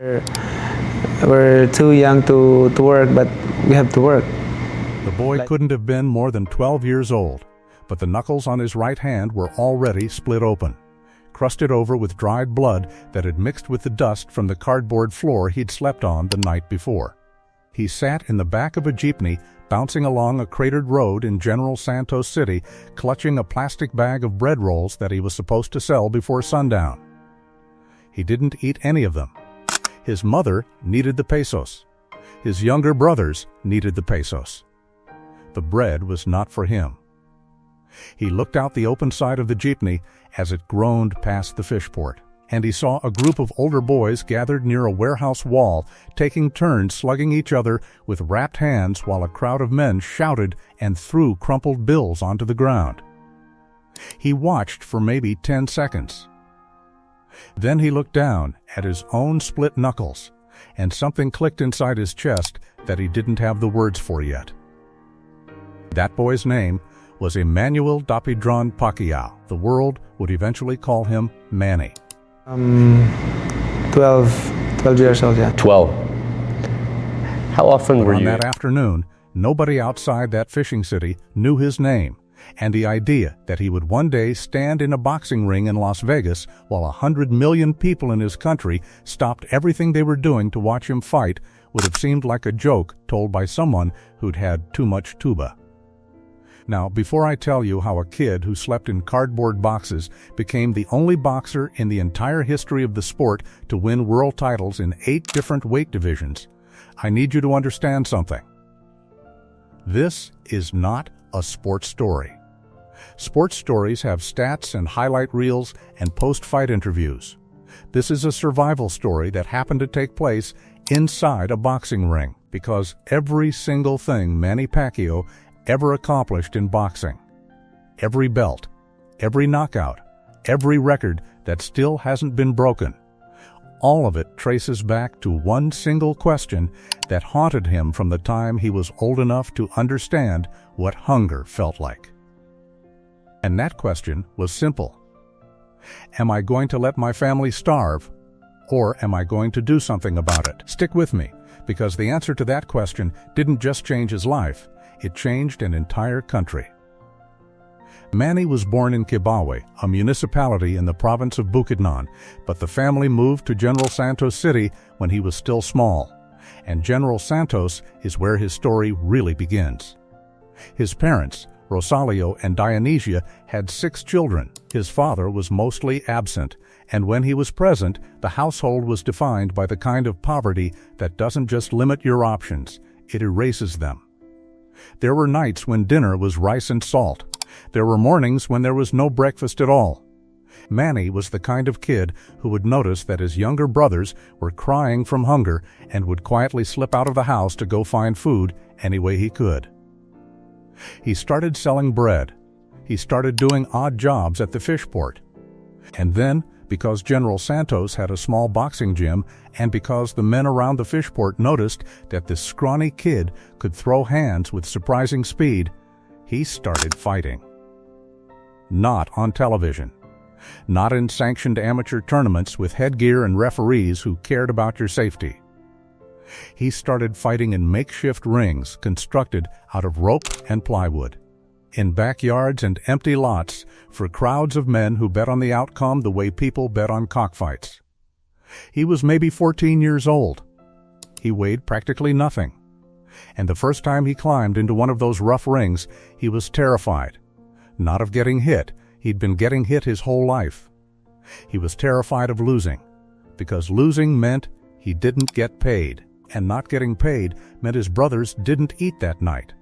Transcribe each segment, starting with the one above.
We're too young to work, but we have to work. The boy couldn't have been more than 12 years old, but the knuckles on his right hand were already split open, crusted over with dried blood that had mixed with the dust from the cardboard floor he'd slept on the night before. He sat in the back of a jeepney, bouncing along a cratered road in General Santos City, clutching a plastic bag of bread rolls that he was supposed to sell before sundown. He didn't eat any of them. His mother needed the pesos. His younger brothers needed the pesos. The bread was not for him. He looked out the open side of the jeepney as it groaned past the fish port, and he saw a group of older boys gathered near a warehouse wall, taking turns slugging each other with wrapped hands while a crowd of men shouted and threw crumpled bills onto the ground. He watched for maybe 10 seconds. Then he looked down at his own split knuckles, and something clicked inside his chest that he didn't have the words for yet. That boy's name was Emmanuel Dapidron Pacquiao. The world would eventually call him Manny. 12 years old, yeah. 12. How often were on you? That afternoon, nobody outside that fishing city knew his name, and the idea that he would one day stand in a boxing ring in Las Vegas while 100 million people in his country stopped everything they were doing to watch him fight would have seemed like a joke told by someone who'd had too much tuba. Now, before I tell you how a kid who slept in cardboard boxes became the only boxer in the entire history of the sport to win world titles in 8 different weight divisions, I need you to understand something. This is not a sports story. Sports stories have stats and highlight reels and post-fight interviews. This is a survival story that happened to take place inside a boxing ring, because every single thing Manny Pacquiao ever accomplished in boxing, every belt, every knockout, every record that still hasn't been broken, all of it traces back to one single question that haunted him from the time he was old enough to understand what hunger felt like. And that question was simple. Am I going to let my family starve, or am I going to do something about it? Stick with me, because the answer to that question didn't just change his life, it changed an entire country. Manny was born in Kibawe, a municipality in the province of Bukidnon, but the family moved to General Santos City when he was still small, and General Santos is where his story really begins. His parents, Rosalio and Dionysia, had 6 children. His father was mostly absent, and when he was present, the household was defined by the kind of poverty that doesn't just limit your options, it erases them. There were nights when dinner was rice and salt. There were mornings when there was no breakfast at all. Manny was the kind of kid who would notice that his younger brothers were crying from hunger and would quietly slip out of the house to go find food any way he could. He started selling bread. He started doing odd jobs at the fish port. And then, because General Santos had a small boxing gym, and because the men around the fish port noticed that this scrawny kid could throw hands with surprising speed, he started fighting. Not on television. Not in sanctioned amateur tournaments with headgear and referees who cared about your safety. He started fighting in makeshift rings constructed out of rope and plywood, in backyards and empty lots for crowds of men who bet on the outcome the way people bet on cockfights. He was maybe 14 years old. He weighed practically nothing. And the first time he climbed into one of those rough rings, he was terrified. Not of getting hit. He'd been getting hit his whole life. He was terrified of losing, because losing meant he didn't get paid, and not getting paid meant his brothers didn't eat that night.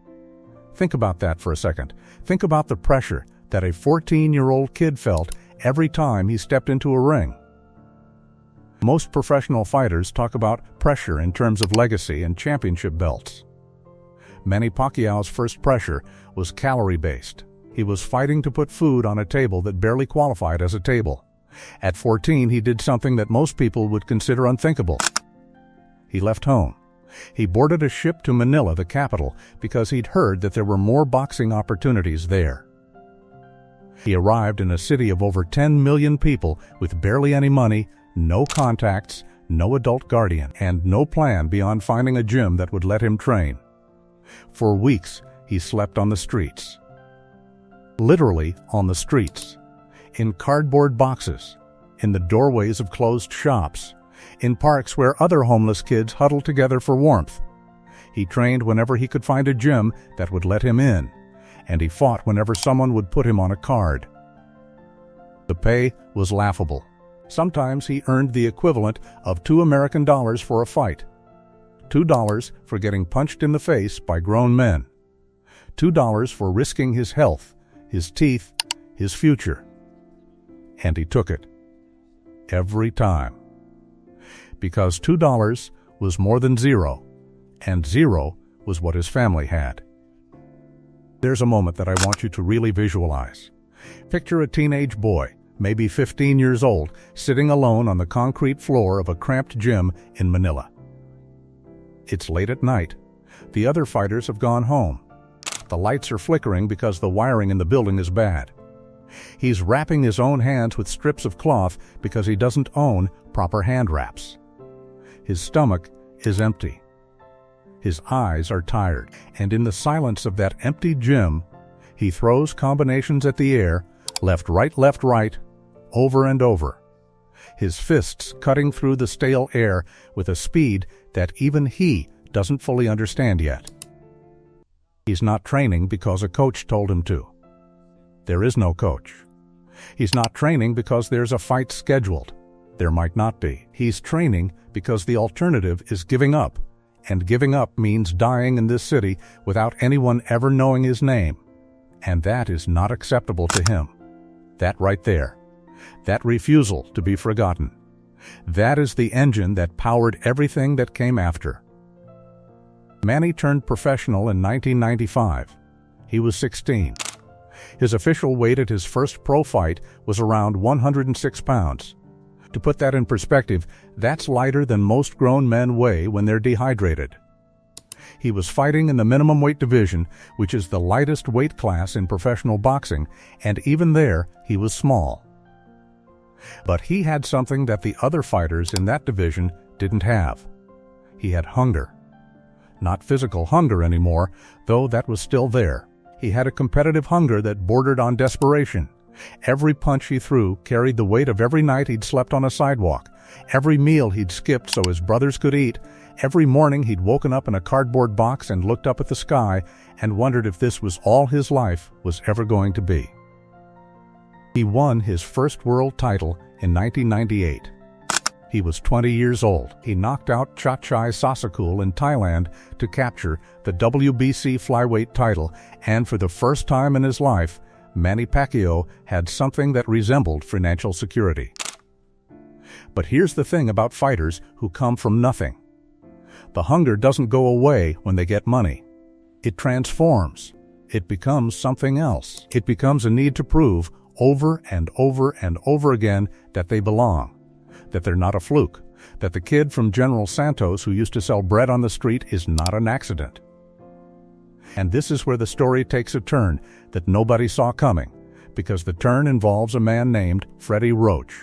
Think about that for a second. Think about the pressure that a 14-year-old kid felt every time he stepped into a ring. Most professional fighters talk about pressure in terms of legacy and championship belts. Manny Pacquiao's first pressure was calorie-based. He was fighting to put food on a table that barely qualified as a table. At 14, he did something that most people would consider unthinkable. He left home. He boarded a ship to Manila, the capital, because he'd heard that there were more boxing opportunities there. He arrived in a city of over 10 million people with barely any money, no contacts, no adult guardian, and no plan beyond finding a gym that would let him train. For weeks, he slept on the streets. Literally on the streets. In cardboard boxes, in the doorways of closed shops, in parks where other homeless kids huddled together for warmth. He trained whenever he could find a gym that would let him in, and he fought whenever someone would put him on a card. The pay was laughable. Sometimes he earned the equivalent of $2 American for a fight. $2 for getting punched in the face by grown men. $2 for risking his health, his teeth, his future. And he took it. Every time. Because $2 was more than zero, and zero was what his family had. There's a moment that I want you to really visualize. Picture a teenage boy, maybe 15 years old, sitting alone on the concrete floor of a cramped gym in Manila. It's late at night. The other fighters have gone home. The lights are flickering because the wiring in the building is bad. He's wrapping his own hands with strips of cloth because he doesn't own proper hand wraps. His stomach is empty. His eyes are tired, and in the silence of that empty gym, he throws combinations at the air, left, right, over and over. His fists cutting through the stale air with a speed that even he doesn't fully understand yet. He's not training because a coach told him to. There is no coach. He's not training because there's a fight scheduled. There might not be. He's training because the alternative is giving up, and giving up means dying in this city without anyone ever knowing his name. And that is not acceptable to him. That right there. That refusal to be forgotten. That is the engine that powered everything that came after. Manny turned professional in 1995. He was 16. His official weight at his first pro fight was around 106 pounds. To put that in perspective, that's lighter than most grown men weigh when they're dehydrated. He was fighting in the minimum weight division, which is the lightest weight class in professional boxing, and even there, he was small. But he had something that the other fighters in that division didn't have. He had hunger. Not physical hunger anymore, though that was still there. He had a competitive hunger that bordered on desperation. Every punch he threw carried the weight of every night he'd slept on a sidewalk, every meal he'd skipped so his brothers could eat, every morning he'd woken up in a cardboard box and looked up at the sky and wondered if this was all his life was ever going to be. He won his first world title in 1998. He was 20 years old. He knocked out Chachai Sasakul in Thailand to capture the WBC flyweight title, and for the first time in his life, Manny Pacquiao had something that resembled financial security. But here's the thing about fighters who come from nothing. The hunger doesn't go away when they get money. It transforms. It becomes something else. It becomes a need to prove over and over and over again that they belong, that they're not a fluke, that the kid from General Santos who used to sell bread on the street is not an accident. And this is where the story takes a turn that nobody saw coming, because the turn involves a man named Freddie Roach.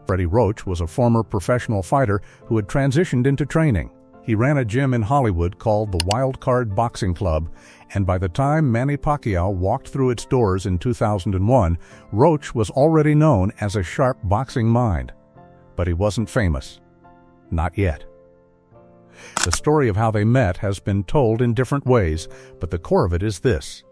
Freddie Roach was a former professional fighter who had transitioned into training. He ran a gym in Hollywood called the Wild Card Boxing Club, and by the time Manny Pacquiao walked through its doors in 2001, Roach was already known as a sharp boxing mind. But he wasn't famous. Not yet. The story of how they met has been told in different ways, but the core of it is this.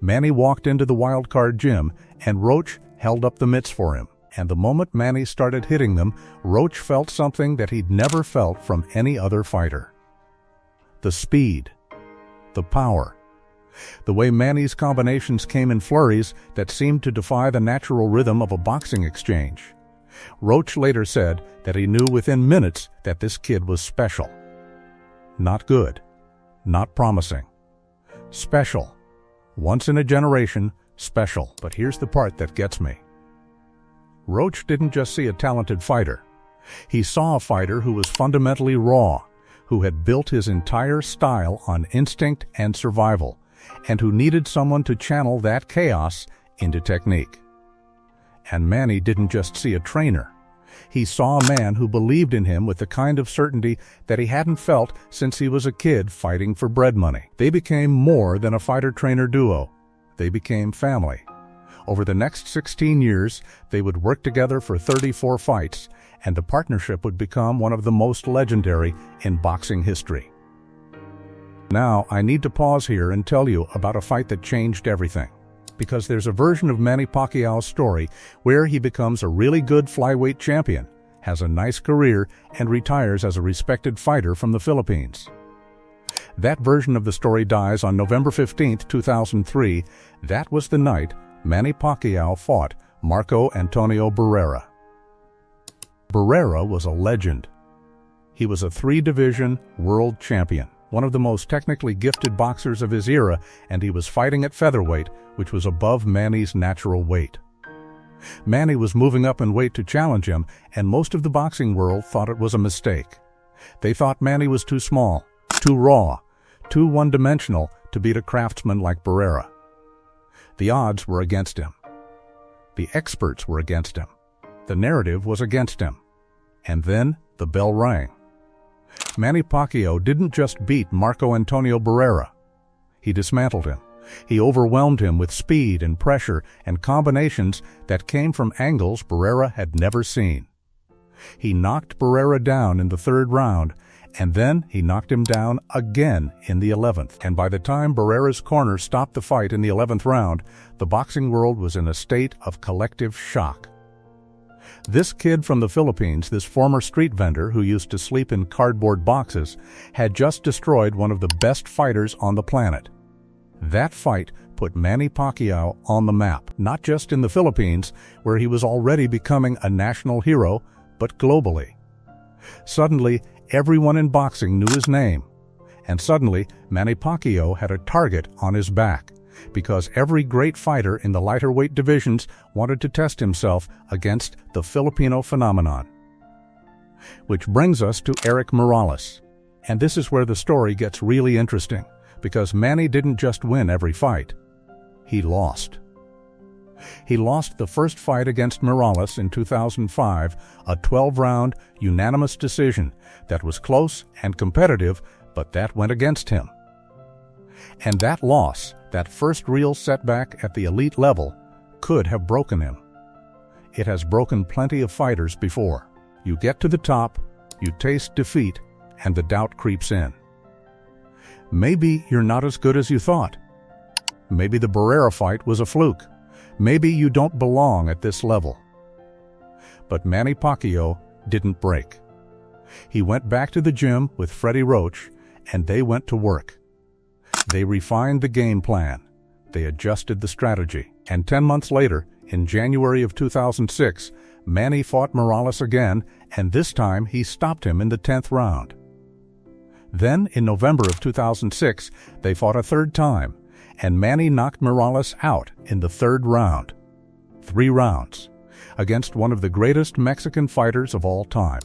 Manny walked into the Wild Card gym, and Roach held up the mitts for him. And the moment Manny started hitting them, Roach felt something that he'd never felt from any other fighter. The speed. The power. The way Manny's combinations came in flurries that seemed to defy the natural rhythm of a boxing exchange. Roach later said that he knew within minutes that this kid was special. Not good. Not promising. Special. Once in a generation, special. But here's the part that gets me. Roach didn't just see a talented fighter. He saw a fighter who was fundamentally raw, who had built his entire style on instinct and survival, and who needed someone to channel that chaos into technique. And Manny didn't just see a trainer. He saw a man who believed in him with the kind of certainty that he hadn't felt since he was a kid fighting for bread money. They became more than a fighter-trainer duo. They became family. Over the next 16 years, they would work together for 34 fights, and the partnership would become one of the most legendary in boxing history. Now, I need to pause here and tell you about a fight that changed everything. Because there's a version of Manny Pacquiao's story where he becomes a really good flyweight champion, has a nice career, and retires as a respected fighter from the Philippines. That version of the story dies on November 15, 2003. That was the night Manny Pacquiao fought Marco Antonio Barrera. Barrera was a legend. He was a three-division world champion, one of the most technically gifted boxers of his era, and he was fighting at featherweight, which was above Manny's natural weight. Manny was moving up in weight to challenge him, and most of the boxing world thought it was a mistake. They thought Manny was too small, too raw, too one-dimensional to beat a craftsman like Barrera. The odds were against him. The experts were against him. The narrative was against him. And then the bell rang. Manny Pacquiao didn't just beat Marco Antonio Barrera. He dismantled him. He overwhelmed him with speed and pressure and combinations that came from angles Barrera had never seen. He knocked Barrera down in the third round, and then he knocked him down again in the 11th. And by the time Barrera's corner stopped the fight in the 11th round, the boxing world was in a state of collective shock. This kid from the Philippines, this former street vendor who used to sleep in cardboard boxes, had just destroyed one of the best fighters on the planet. That fight put Manny Pacquiao on the map, not just in the Philippines, where he was already becoming a national hero, but globally. Suddenly, everyone in boxing knew his name. And suddenly, Manny Pacquiao had a target on his back, because every great fighter in the lighter weight divisions wanted to test himself against the Filipino phenomenon. Which brings us to Erik Morales. And this is where the story gets really interesting, because Manny didn't just win every fight. He lost. He lost the first fight against Morales in 2005, a 12-round unanimous decision that was close and competitive, but that went against him. And that loss, that first real setback at the elite level, could have broken him. It has broken plenty of fighters before. You get to the top, you taste defeat, and the doubt creeps in. Maybe you're not as good as you thought. Maybe the Barrera fight was a fluke. Maybe you don't belong at this level. But Manny Pacquiao didn't break. He went back to the gym with Freddie Roach, and they went to work. They refined the game plan. They adjusted the strategy. And 10 months later, in January of 2006, Manny fought Morales again, and this time he stopped him in the 10th round. Then, in November of 2006, they fought a third time, and Manny knocked Morales out in the third round. 3 rounds, against one of the greatest Mexican fighters of all time.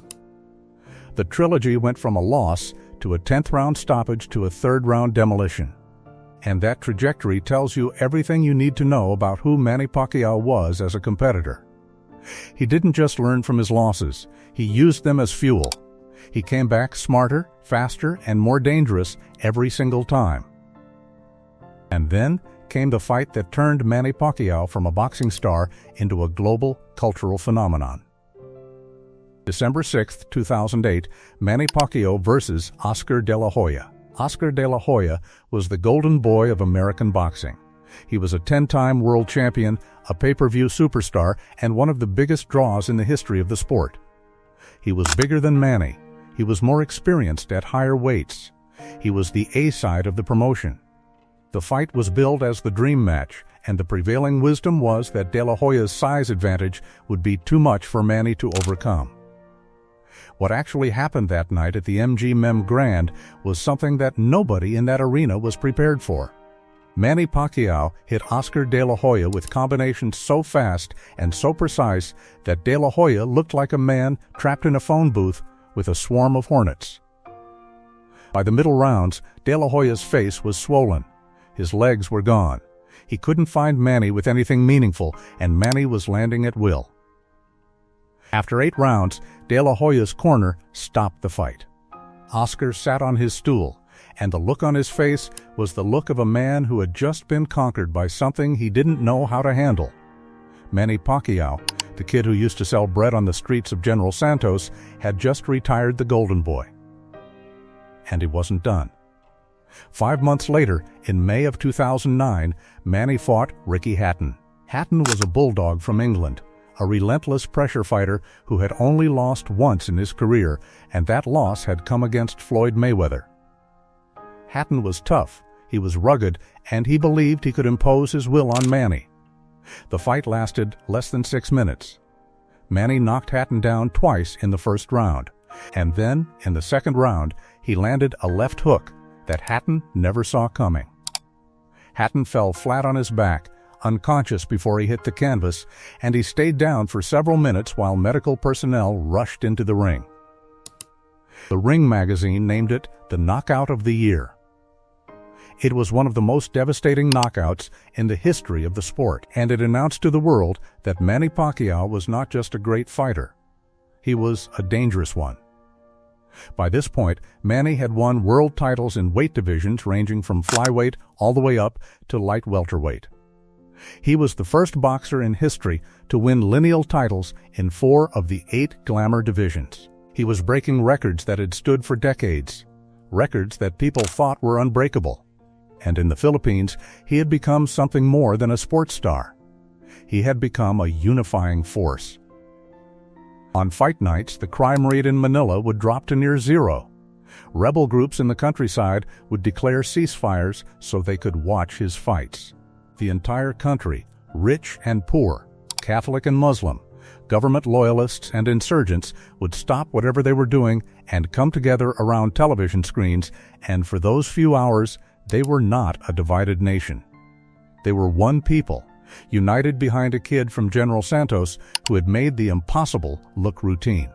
The trilogy went from a loss to a 10th round stoppage to a 3rd round demolition. And that trajectory tells you everything you need to know about who Manny Pacquiao was as a competitor. He didn't just learn from his losses, he used them as fuel. He came back smarter, faster, and more dangerous every single time. And then came the fight that turned Manny Pacquiao from a boxing star into a global cultural phenomenon. December 6, 2008, Manny Pacquiao versus Oscar De La Hoya. Oscar De La Hoya was the golden boy of American boxing. He was a 10-time world champion, a pay-per-view superstar, and one of the biggest draws in the history of the sport. He was bigger than Manny. He was more experienced at higher weights. He was the A side of the promotion. The fight was billed as the dream match, and the prevailing wisdom was that De La Hoya's size advantage would be too much for Manny to overcome. What actually happened that night at the MGM Grand was something that nobody in that arena was prepared for. Manny Pacquiao hit Oscar De La Hoya with combinations so fast and so precise that De La Hoya looked like a man trapped in a phone booth with a swarm of hornets. By the middle rounds, De La Hoya's face was swollen. His legs were gone. He couldn't find Manny with anything meaningful, and Manny was landing at will. After 8 rounds, De La Hoya's corner stopped the fight. Oscar sat on his stool, and the look on his face was the look of a man who had just been conquered by something he didn't know how to handle. Manny Pacquiao, the kid who used to sell bread on the streets of General Santos, had just retired the Golden Boy. And he wasn't done. 5 months later, in May of 2009, Manny fought Ricky Hatton. Hatton was a bulldog from England, a relentless pressure fighter who had only lost once in his career, and that loss had come against Floyd Mayweather. Hatton was tough, he was rugged, and he believed he could impose his will on Manny. The fight lasted less than 6 minutes. Manny knocked Hatton down twice in the first round, and then, in the second round, he landed a left hook that Hatton never saw coming. Hatton fell flat on his back, unconscious before he hit the canvas, and he stayed down for several minutes while medical personnel rushed into the ring. The Ring magazine named it the Knockout of the Year. It was one of the most devastating knockouts in the history of the sport, and it announced to the world that Manny Pacquiao was not just a great fighter. He was a dangerous one. By this point, Manny had won world titles in weight divisions ranging from flyweight all the way up to light welterweight. He was the first boxer in history to win lineal titles in 4 of the 8 glamour divisions. He was breaking records that had stood for decades, records that people thought were unbreakable. And in the Philippines, he had become something more than a sports star. He had become a unifying force. On fight nights, the crime rate in Manila would drop to near zero. Rebel groups in the countryside would declare ceasefires so they could watch his fights. The entire country, rich and poor, Catholic and Muslim, government loyalists and insurgents, would stop whatever they were doing and come together around television screens, and for those few hours, they were not a divided nation. They were one people, united behind a kid from General Santos who had made the impossible look routine.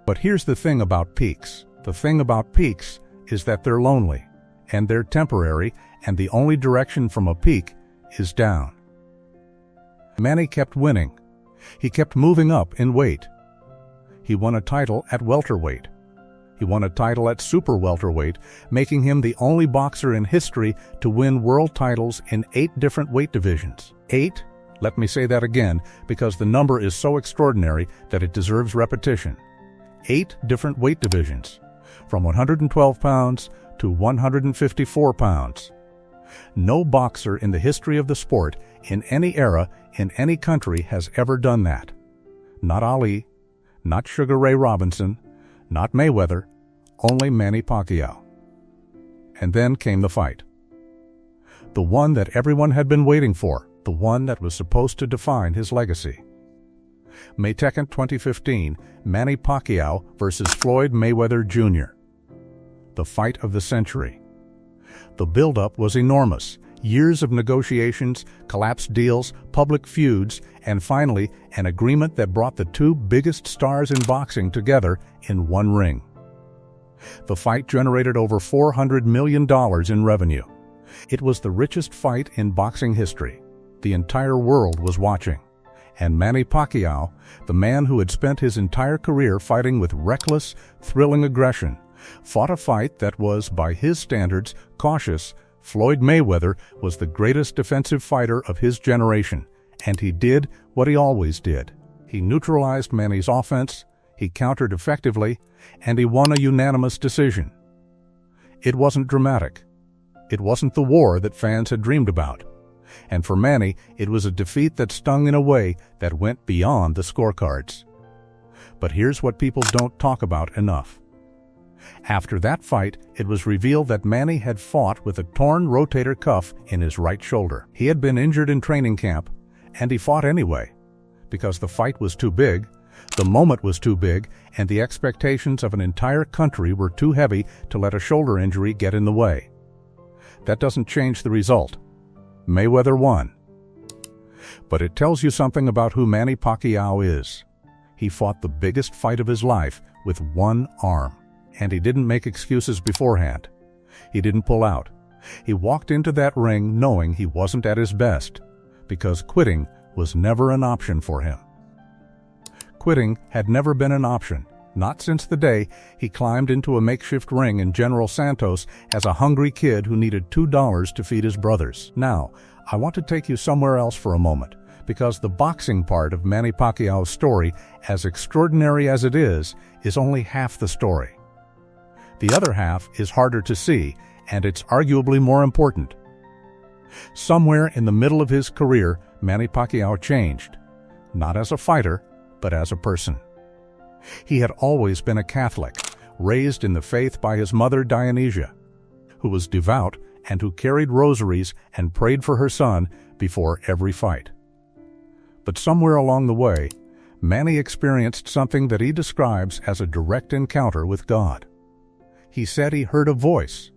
But here's the thing about peaks. The thing about peaks is that they're lonely, and they're temporary, and the only direction from a peak is down. Manny kept winning. He kept moving up in weight. He won a title at welterweight. He won a title at super welterweight, making him the only boxer in history to win world titles in 8 different weight divisions. 8? Let me say that again, because the number is so extraordinary that it deserves repetition. 8 different weight divisions, from 112 pounds to 154 pounds. No boxer in the history of the sport, in any era, in any country, has ever done that. Not Ali, not Sugar Ray Robinson, not Mayweather, only Manny Pacquiao. And then came the fight. The one that everyone had been waiting for, the one that was supposed to define his legacy. May 2nd, 2015, Manny Pacquiao versus Floyd Mayweather Jr. The fight of the century. The build-up was enormous. Years of negotiations, collapsed deals, public feuds, and finally, an agreement that brought the 2 biggest stars in boxing together in one ring. The fight generated over $400 million in revenue. It was the richest fight in boxing history. The entire world was watching. And Manny Pacquiao, the man who had spent his entire career fighting with reckless, thrilling aggression, fought a fight that was, by his standards, cautious. Floyd Mayweather was the greatest defensive fighter of his generation, and he did what he always did. He neutralized Manny's offense, he countered effectively, and he won a unanimous decision. It wasn't dramatic. It wasn't the war that fans had dreamed about. And for Manny, it was a defeat that stung in a way that went beyond the scorecards. But here's what people don't talk about enough. After that fight, it was revealed that Manny had fought with a torn rotator cuff in his right shoulder. He had been injured in training camp, and he fought anyway, because the fight was too big, the moment was too big, and the expectations of an entire country were too heavy to let a shoulder injury get in the way. That doesn't change the result. Mayweather won. But it tells you something about who Manny Pacquiao is. He fought the biggest fight of his life with one arm. And he didn't make excuses beforehand. He didn't pull out. He walked into that ring knowing he wasn't at his best, because quitting was never an option for him. quitting had never been an option, not since the day he climbed into a makeshift ring in General Santos as a hungry kid who needed $2 to feed his brothers. Now, I want to take you somewhere else for a moment, because the boxing part of Manny Pacquiao's story, as extraordinary as it is only half the story. The other half is harder to see, and it's arguably more important. Somewhere in the middle of his career, Manny Pacquiao changed, not as a fighter, but as a person. He had always been a Catholic, raised in the faith by his mother Dionysia, who was devout and who carried rosaries and prayed for her son before every fight. But somewhere along the way, Manny experienced something that he describes as a direct encounter with God. He said he heard a voice.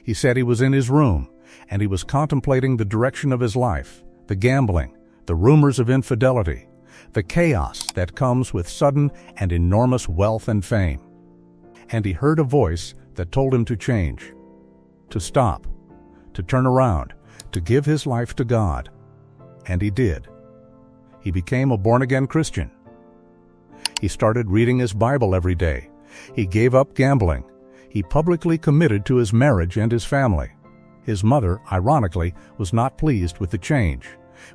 He said he was in his room, and he was contemplating the direction of his life, the gambling, the rumors of infidelity, the chaos that comes with sudden and enormous wealth and fame. And he heard a voice that told him to change, to stop, to turn around, to give his life to God. And he did. He became a born-again Christian. He started reading his Bible every day. He gave up gambling. He publicly committed to his marriage and his family. His mother, ironically, was not pleased with the change,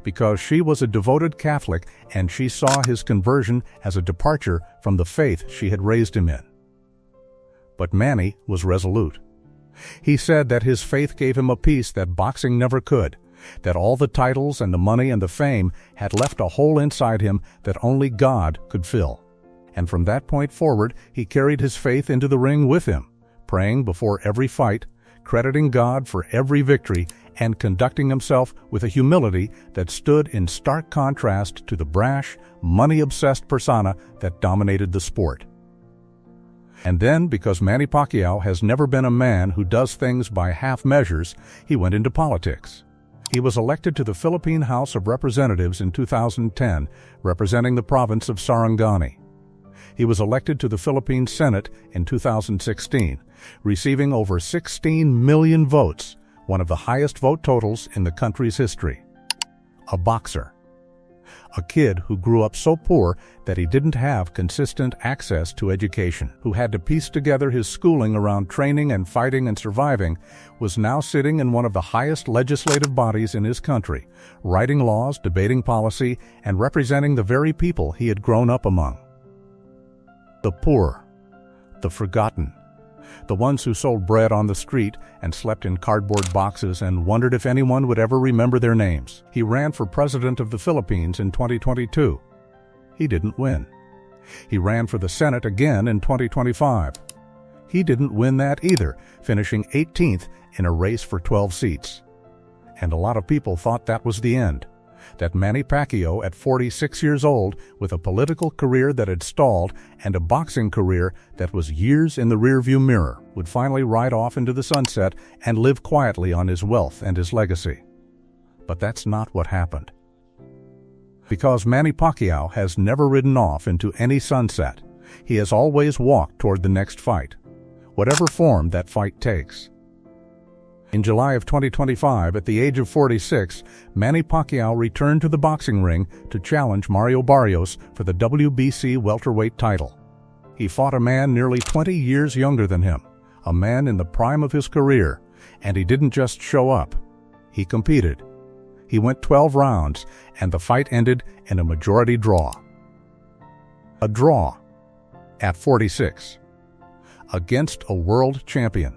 because she was a devoted Catholic and she saw his conversion as a departure from the faith she had raised him in. But Manny was resolute. He said that his faith gave him a peace that boxing never could, that all the titles and the money and the fame had left a hole inside him that only God could fill. And from that point forward, he carried his faith into the ring with him, praying before every fight, crediting God for every victory, and conducting himself with a humility that stood in stark contrast to the brash, money-obsessed persona that dominated the sport. And then, because Manny Pacquiao has never been a man who does things by half measures, he went into politics. He was elected to the Philippine House of Representatives in 2010, representing the province of Sarangani. He was elected to the Philippine Senate in 2016, receiving over 16 million votes, one of the highest vote totals in the country's history. A boxer. A kid who grew up so poor that he didn't have consistent access to education, who had to piece together his schooling around training and fighting and surviving, was now sitting in one of the highest legislative bodies in his country, writing laws, debating policy, and representing the very people he had grown up among. The poor, the forgotten, the ones who sold bread on the street and slept in cardboard boxes and wondered if anyone would ever remember their names. He ran for president of the Philippines in 2022. He didn't win. He ran for the Senate again in 2025. He didn't win that either, finishing 18th in a race for 12 seats. And a lot of people thought that was the end, that Manny Pacquiao, at 46 years old, with a political career that had stalled and a boxing career that was years in the rearview mirror, would finally ride off into the sunset and live quietly on his wealth and his legacy. But that's not what happened. Because Manny Pacquiao has never ridden off into any sunset, he has always walked toward the next fight, whatever form that fight takes. In July of 2025, at the age of 46, Manny Pacquiao returned to the boxing ring to challenge Mario Barrios for the WBC welterweight title. He fought a man nearly 20 years younger than him, a man in the prime of his career, and he didn't just show up. He competed. He went 12 rounds, and the fight ended in a majority draw. A draw at 46 against a world champion.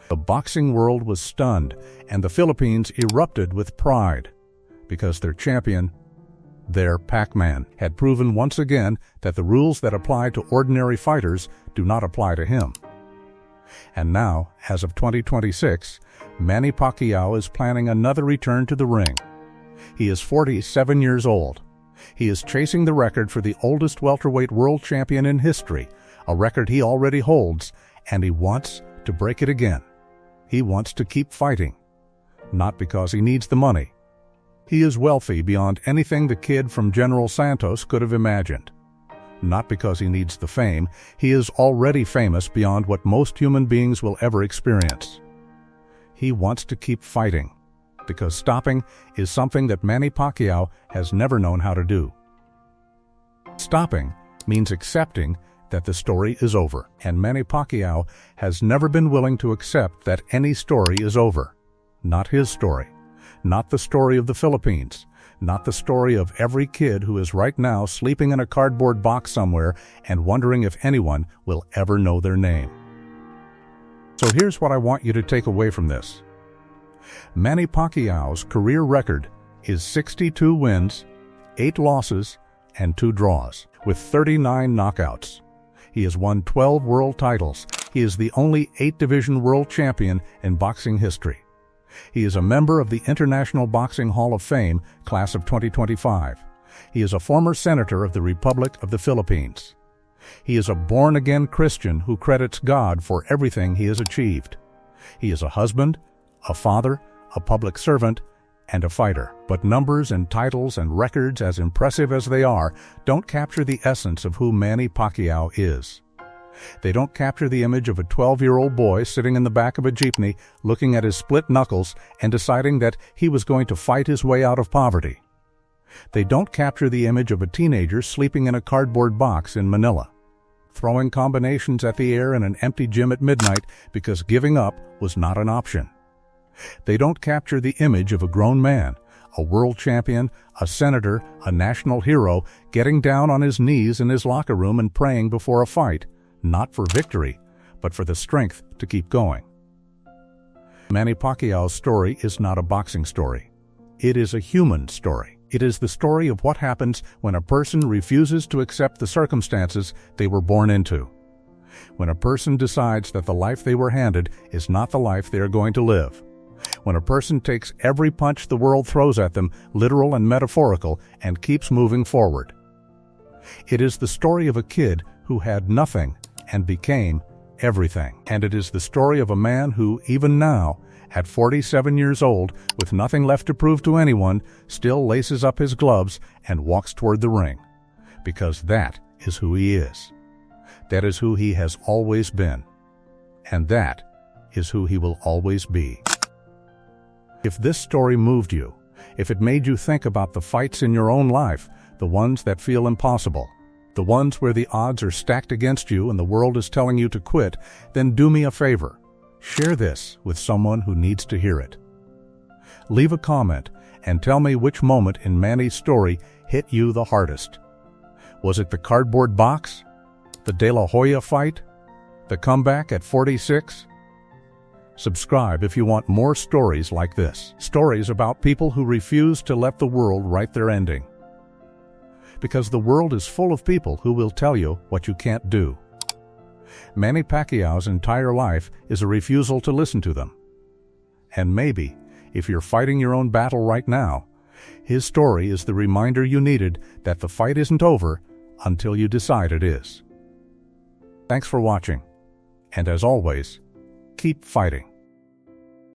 The boxing world was stunned, and the Philippines erupted with pride, because their champion, their PacMan, had proven once again that the rules that apply to ordinary fighters do not apply to him. And now, as of 2026, Manny Pacquiao is planning another return to the ring. He is 47 years old. He is chasing the record for the oldest welterweight world champion in history, a record he already holds, and he wants to break it again. He wants to keep fighting, not because he needs the money. He is wealthy beyond anything the kid from General Santos could have imagined. Not because he needs the fame, he is already famous beyond what most human beings will ever experience. He wants to keep fighting, because stopping is something that Manny Pacquiao has never known how to do. Stopping means accepting that the story is over, and Manny Pacquiao has never been willing to accept that any story is over. Not his story, not the story of the Philippines, not the story of every kid who is right now sleeping in a cardboard box somewhere and wondering if anyone will ever know their name. So here's what I want you to take away from this. Manny Pacquiao's career record is 62 wins, 8 losses, and 2 draws, with 39 knockouts. He has won 12 world titles. He is the only 8-division world champion in boxing history. He is a member of the International Boxing Hall of Fame, class of 2025. He is a former senator of the Republic of the Philippines. He is a born-again Christian who credits God for everything he has achieved. He is a husband, a father, a public servant, and a fighter. But numbers and titles and records, as impressive as they are, don't capture the essence of who Manny Pacquiao is. They don't capture the image of a 12-year-old boy sitting in the back of a jeepney, looking at his split knuckles and deciding that he was going to fight his way out of poverty. They don't capture the image of a teenager sleeping in a cardboard box in Manila, throwing combinations at the air in an empty gym at midnight because giving up was not an option. They don't capture the image of a grown man, a world champion, a senator, a national hero, getting down on his knees in his locker room and praying before a fight, not for victory, but for the strength to keep going. Manny Pacquiao's story is not a boxing story. It is a human story. It is the story of what happens when a person refuses to accept the circumstances they were born into. When a person decides that the life they were handed is not the life they are going to live. When a person takes every punch the world throws at them, literal and metaphorical, and keeps moving forward. It is the story of a kid who had nothing and became everything. And it is the story of a man who, even now, at 47 years old, with nothing left to prove to anyone, still laces up his gloves and walks toward the ring. Because that is who he is. That is who he has always been. And that is who he will always be. If this story moved you, if it made you think about the fights in your own life, the ones that feel impossible, the ones where the odds are stacked against you and the world is telling you to quit, then do me a favor. Share this with someone who needs to hear it. Leave a comment and tell me which moment in Manny's story hit you the hardest. Was it the cardboard box? The De La Hoya fight? The comeback at 46? Subscribe if you want more stories like this. Stories about people who refuse to let the world write their ending. Because the world is full of people who will tell you what you can't do. Manny Pacquiao's entire life is a refusal to listen to them. And maybe, if you're fighting your own battle right now, his story is the reminder you needed that the fight isn't over until you decide it is. Thanks for watching. And as always, keep fighting.